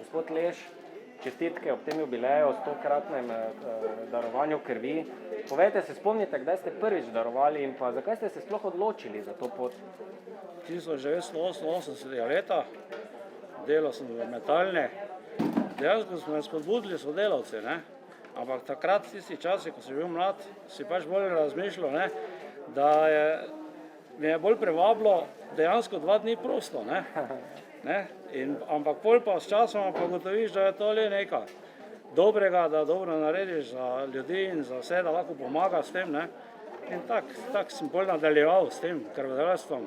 Gospod Leš, čestitke ob tem jubileju, 100-kratnem darovanju krvi. Povejte, se spomnite, kdaj ste prvič darovali in pa zakaj ste se sploh odločili za to pot? 1988 leta, delal sem v metalne. Dejansko smo me spodbudili sodelavci, ne? Ampak takrat, v tistih časih, ko sem bil mlad, si pač bolj razmišljal, ne? Da mi je bolj privabilo dejansko 2 dni prosto. Ne? Ampak pol pa s časom pa ugotoviš, da je to le nekaj dobrega, da dobro narediš za ljudi in za vse, da lahko pomaga s tem. Ne? In tak sem bolj nadaljeval s tem krvodajalstvom.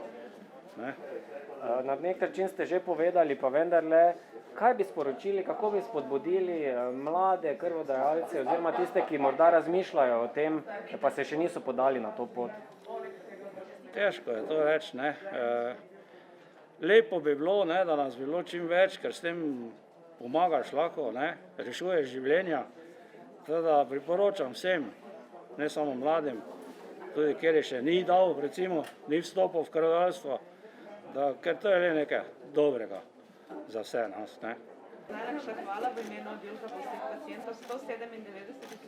Na nek način ste že povedali, pa vendarle, kaj bi sporočili, kako bi spodbudili mlade krvodajalce oziroma tiste, ki morda razmišljajo o tem, pa se še niso podali na to pot? Težko je to reči, ne. Lepo bi bilo, ne, da nas bi bilo čim več, ker s tem pomagaš lahko, ne, rešuješ življenja. Teda priporočam vsem, ne samo mladim, tudi kjer je še ni dal, recimo, ni vstopil v krvodajalstvo, ker to je le nekaj dobrega za vse nas, ne. Najlepša hvala v imenu oddelka posebnih pacientov, 197 in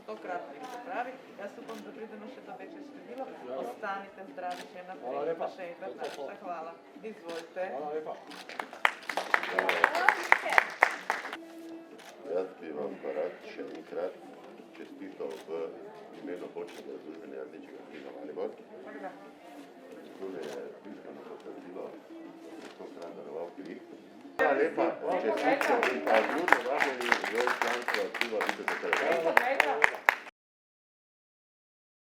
100-kratnik, se pravi. Jaz upam, da pridemo še do večje število. Ostanite zdravi še naprej. Pa še enkrat najlepša hvala. Izvolite. Hvala lepa. Jaz bi vam pa rad še enkrat čestital v imenu Počnega združenja Rdečega križa Maribor. Tole je tiskano potrdilo, da je 100-krat daroval kri. Hvala lepa, čestitke in pa zgodno vabljeni v članstvo aktiva Viteza Krvodajalstva.